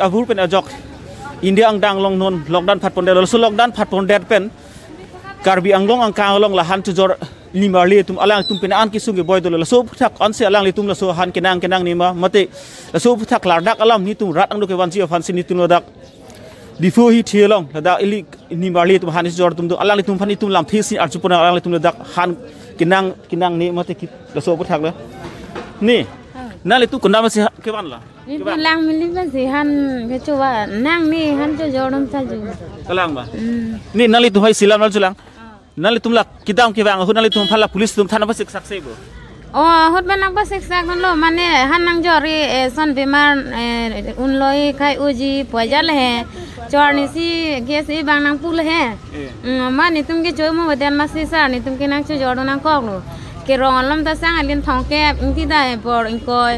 อาวุธเป็นอจอกอินเดียอังดังลงนนลอกดันผัดปนเดลสุลอกดันผัดปนเดดเป็นการบีอังลงอังกางลงละหันจุจอลิมาลีตุมอลังตุมเป็นอันกิสุงเกบอยตัวละสูบทักอันเสียอลังลีตุมละสูหันเกนังนี่มาเตละสูบทักลาดักอลัมนี่ตุมรัดอังดูเกวันซีอฟันซินิตุมละดักดิฟูฮิเทียลงละดักอิลินิมาลีตุมหันจุจอตุมอลังลีตุมพันนี่ตุมลำที่สิอาจุปนอลังลีตุมละดักหันเกนังนี่มาเตละสูบทักเลยนี่นั่นเลยตุคนดำมาสิเกวันละนี่ตุลังมิลิบันสิหันเกจูว่านั่งนี่หันจุจอดมซาจูกลังบ่นี่นั่นเลยตุให้สิลัมนั่นจุลังนั่นเลยตุ้มลักกิดามกี่วันหุ่นนั่นเลยตุ้มพันละ police ตุ้มท่านนับสิกสักเซบอ๋อหุ่นเป็นนับสิกสักนั่นโลมันเนี่ยฮันนังจอรีสันเบมาอุนลอยใครอุจีปวยจัลเหจอร์นี่สิเกี่ยสิบางนังพูดเหมันนี่ตุ้มกี่ช่วยมั่วเดินมาสิสานี่ตุ้มกี่นังช่วยจอดนังกอกลูเกี่ยรองลำตาสังเลียนทองแก่อินที่ได้ปออินคอย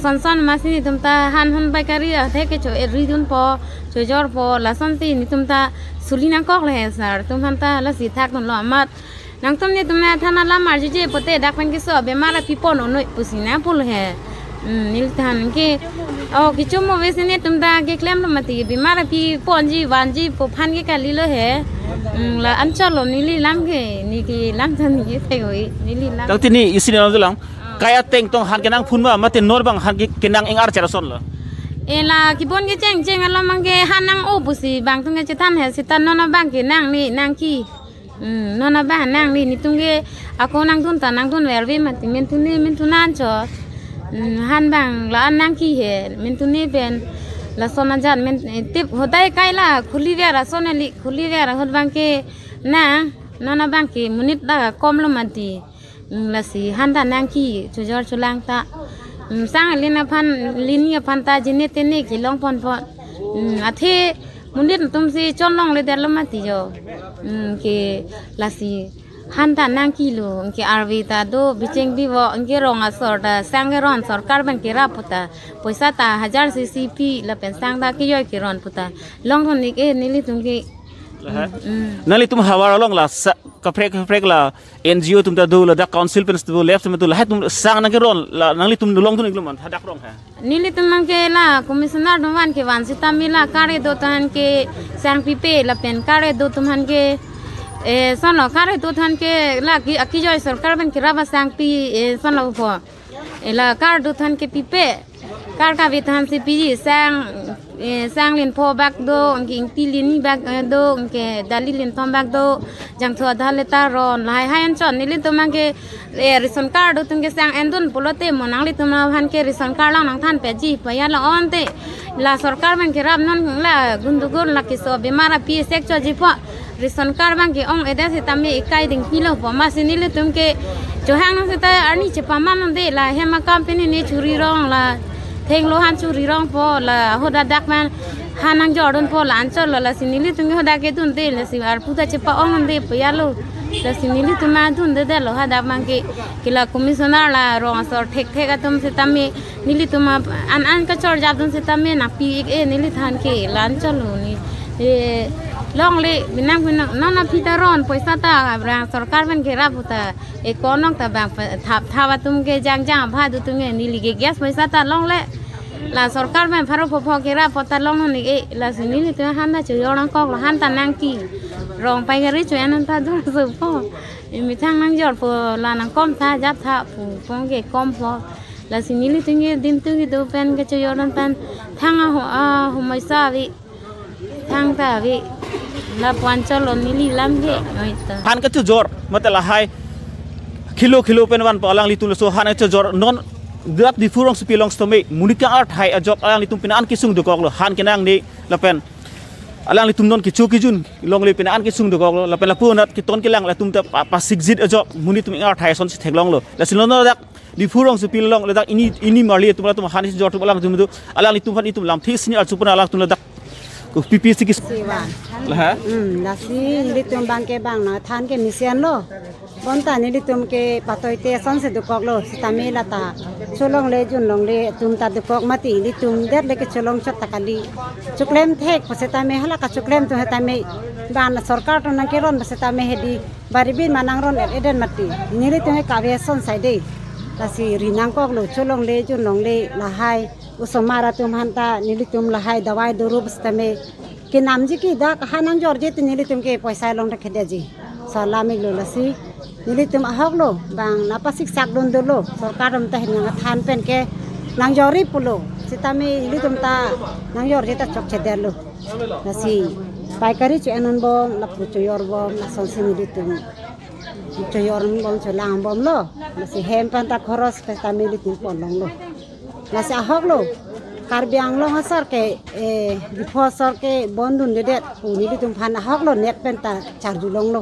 สันมาสิตุ้มตาหันไปการีอะเทกี่ช่วยรีดุนพอช่วยจอดพอละสันตีนี่ตุ้มตาสุรินังกอกเลยสารตุ้มทันตาละสิทักนั่นหล่อมัดนังตุ้มเนี่ยตุ้มเนี่ยท่านละมาร์จเปเตดักพันกิโซเบมาละพิปอนโน่ปุสินะพูดเหนิลทานกี่กิจโมเวสิเนี่ยตุ้มตากี่เคลมลมาตีเบมาละพิปอนจีวันจีปพันกี่กะลิเลยเหละอันชอลนิลิลัมกี่นี่กี่ลัมทันกี่เท่าไหร่นิลิลัมตั้งที่นี่อิสราเอลจุลังกายเต็งต้องหันกันนังพูนมาเต็นโนร์บังหันกันนังเอ็งอาร์เจอร์ซอนละละกี่ปนกี่เจงอะไรมังกี่หันนังโอปุสิบางตุ้งกี่จะทำเหตุสิตันนนบางกี่นังนี่นังกี่นนบางนังนี่ตุ้งกี่akuนังทุนตานังทุนเวรวีมันติมันทุนนี่มันทุนนั่นจอหันบางละอันนังกี่เหตุมันทุนนี่เป็นละโซนจัดมันติบหัวใจใกล้ละคุลีเวราโซนลิคุลีเวราหัวบางกี่นังนนบางกี่มุนิดละคอมลมันตีละสิหันตานังกี่จุจอร์จุลังตาsang linia panta jenis ini kilong pon ati mungkin tum si colong le dalam mati jo ke lasi hanta nang kilo ke arvita do biceng biwo ke rong asor da sang ron sarkar ban kira puta poisa ta 1000 ccp la pen sang da ki yoy ki ron puta long thon ni ke nili tum keนั่นเลยตุ้มหาวาลงละกระเพรกละ NGO ตุ้มตาดูละดักคอนซิลเป็นสตูเล็บตุ้มดูละให้ตุ้มสร้างนั่งกระรอนละนั่นเลยตุ้มดูลงตุ้มอีกลุ่มมันถ้าดักรองฮะนี่เลยตุ้มมังเกละคอมมิชชันนาร์ดวันเกวันสิตามิละการ์ดตัวทันเกสังพิเปละเป็นการ์ดตัวตุ้มหันเกสันละการ์ดตัวทันเกละกิจอยสร์การ์บันเกราบสังปีสันละพอละการ์ดตัวทันเกพิเปการ์ดวิธีทันสิปีsang lin po bak do ngking tilin bak do ngke dalil lin tom bak do jang thua dhale ta ron lai hai an chon ni lin tumang ke ration card do tung ke sang endun pulote monang li tumang han ke ration card lang nang than pe ji paya la on te la sarkar ban ke rab non la gundugur la ke so bemara pi sek cho ji po ration card ban ke ong eda se tamme ikai ding kilo po ma sin li tum ke jo hang no se ta arni che pa man de la hema company ni churi rong laเทงโลหันชูรีร้องพอละหัวดักมันหันนังจอดนพอหลานจอดละสินิลิตุงหัวดักเกตุนเตละสิอาร์พุทธเจ็บปะอ้องเดปยาลูละสินิลิตุมาตุนเดเดลหัวดักมันเกละคอมมิชชันนาร์ละรองสอดเทกกันตุมเสตามีนิลิตุมาอันก็จอดจับตุมเสตามีนักปีนิลิทานเกหลานจอดลูนี่ลองเลยบินังบินังนั่นพิจารณาปอยสัตย์กับรังสกัดมันเกรับพุทธเอกอนอกแต่บางท้าวตุมเกจังพาดูตุมเกนิลิเกแก๊สปอยสัตย์ลองเลยละสกัดมันพารุพอเกรับพอตาลองนี่ละสินิลิตัวหันตาช่วยรังกอกละหันตานังกีรองไปกันริช่วยนันตาดูสุพอมีทางนังยอดพอละนังก้มท่าจับท่าพงเกก้มพอละสินิลิตัวเกดินตัวเกดูเป็นก็ช่วยรังเป็นทางหัวไม่ทราบทางตาวิลาปวันจอลนิลิลัมเกพันก็จะจอร์มาแต่ละไฮกิโลเป็นวันปอลังลิตุลโซฮันก็จะจอร์นอนเดือบดิฟูรองสปีลองสตอมีมุนิกาอาร์ไฮอจอบอลังลิตุเป็นอันกิซุงดูกอกเลยฮันกันนั่งนี่ละเป็นอลังลิตุนนอนกิจูกิจุนลงเลยเป็นอันกิซุงดูกอกเลยละเป็นละพูนัดกิต้นกิลังละตุมแต่ปัสซิกซิดอจอบมุนิตุเป็นอาร์ไฮซอนสิเทกลองเลยละสิลอนดักดิฟูรองสปีลองเลยดักอินี่มาลีตุละตุมฮันสิจอร์ตุอลังตุมดูอลังลิตุพันอิตุลำที่สินี่อัลซูปนอลังตุละดักpipi sikit lah nasi litum bangke bang na than ke misian lo bonta ni litum ke patoi te son se dukok lo sitame lata cholong le jun long le tum ta dukok mati litum det le ke cholong chot takali chuklem thek pasitame hala ka chuklem tu hetame ban sarkar to na ke ron pasitame hedi baribin manang ron eden mati ni litum ka ve son sai de lasi rinang kok lo cholong le jun long le la hai usomara tum hanta nilitum lahai dawai durub stame ke namji ki da hanang jorje tu nilitum ke paisa long rakhe deji salami lolasi nilitum ahok lo bang napasik sak don dolo sarkar am tah nang than pen ke nang jori pulo sitami nilitum ta nang jorje ta chok chedelo nasi paikari chu anon bom lapu chu yor bom nason nilitum chu yor bom chu lang bom lo nasi hem pan ta khoros pe tami nilitum pon long lo nasi ahok lo karbiang lo hasar ke before ke bondun dedet uni ditum phan ahok lo net pen ta charju long lo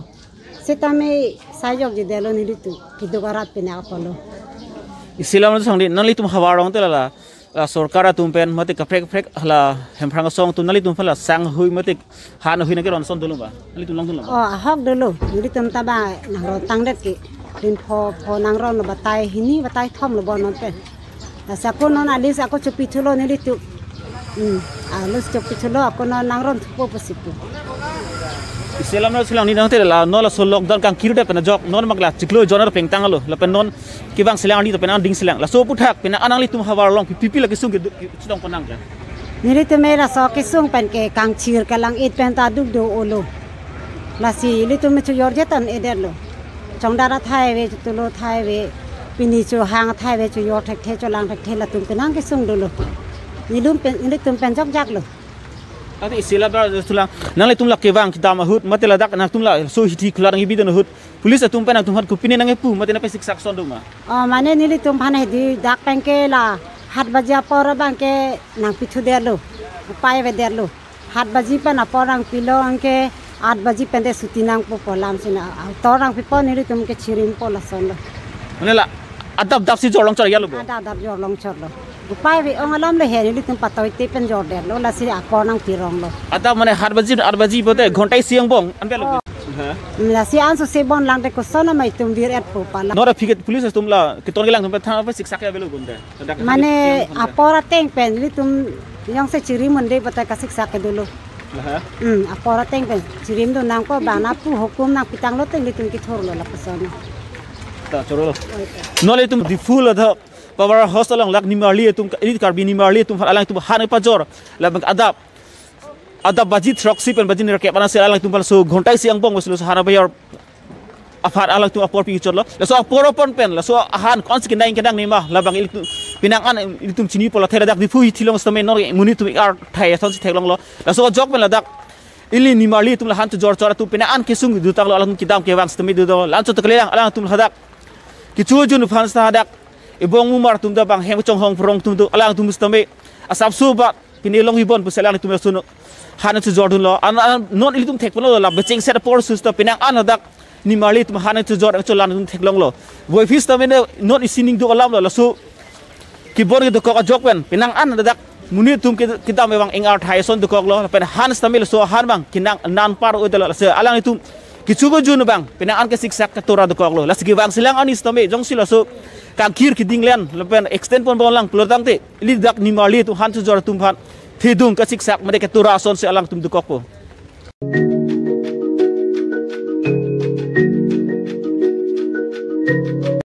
setame sayok je delo ni ditu kidogarat pena apolo isilam no sangdi nali tum hawarong te la sorkara tum pen mate ka frek hala hemprang song tum nali tum phala sang hui mate han hui na ke ron son dulu ba nali tum long dulu oh ahok dulu ni ditum ta ba nang ro tang det ke din pho nang ron lo batai hini batai thom lo bon non pen sa ko non alis ako chupi thulo ni ditu alus chupi thulo ako non nang ron thupo pasipu isilam no silang ni nang te la no la so lockdown kang kiru de pen jok non magla chiklo jonar pengtang alo la pen non kibang silang ni to pen ding silang la so puthak pen anang li tum hawar long pipi la kisung ke chidong konang ka ni ditu mera so kisung pen ke kang chir kalang it pen ta duk do olo la si litu me chu yor jetan ederlo chongdara thai we tulo thai we pini chu hang thai we chu yor thek the chu lang thek the la tum penang kisung dolo ni lum pen ni tum pen jok jak lo ati isilam ba tulang nang li tum la kewang kita mahut mate la dak nak tum la so hiti klar ngi bidan hut pulis tum pen tum hat kupine nang pu mate na pe siksak son do ma mane ni tum phane di dak pen ke la hat bajia por bang ke nang pithu derlo pai we derlo hat baji pa na porang pilo angke 8 baji pen de sutinang po polam sina torang pipo ni tum ke chirim pola son lo mane la adap dap si jorlong chor yalo bo adap jorlong chor lo upai we ongalam le he ni tum patoi te pen jor der lo la si aporang pirong lo adap mane 8 baji bote ghontai siang bong anbe lo la si anso se bon lang de ko sona mai tum vir et po pala nora fiket pulis tum la ke ton gelang tum pa thang pa siksak ya belo bonde mane apora teng pen ni tum yang se chirim mon de bata ka siksak ke dulu apora teng pen chirim do nang ko bana pu hukum nang pitang lo teng li tum ki thor lo la pasona ta choro no le tum di full adha power hostel lang lak ni marli tum edit karbi ni marli tum alang tum han pa jor la bang adap baji truck si pen baji ni rakep ana se alang tum so ghontai siang bong waslo hana bayar afar alang tum apor pi chor lo la so apor pon pen la so han kon skin nang kedang ni ma la bang il pinang an il tum chini pola thera dak di fu thilong stame no muni tu ar thai thon si thelong lo la so jok pen la dak ili ni marli tum la han tu jor chora tu pinang an kisung du tak lo alang kidam ke wang stame du do lan so takleang alang tum hadak kichu jun fan sa hadak ibong mumar tum da bang hem chong hong prong tum tu alang tum stame asap su ba pinilong hibon pu selang tum suno hanan tu jordun lo an non ili tum thek pon lo la beching set por su sta pinang an hadak ni marli tum hanan tu jor cho lan tum thek long lo boy fis ta men non isining do alam lo la su ki bor ge do ko jok pen pinang an hadak muni tum kita mewang engar thai son do ko lo pen han stamil so han bang kinang nan par o de lo se alang tum kichu go jun bang pinang an ke siksak ka tora do ko lo la sigi wang silang an istame jong sila so kang kir ki dinglen lepen extend pon bolang plotang te li dak ni marli tu han tu jor tum phan thidung ka siksak made ka tura son se alang tum du ko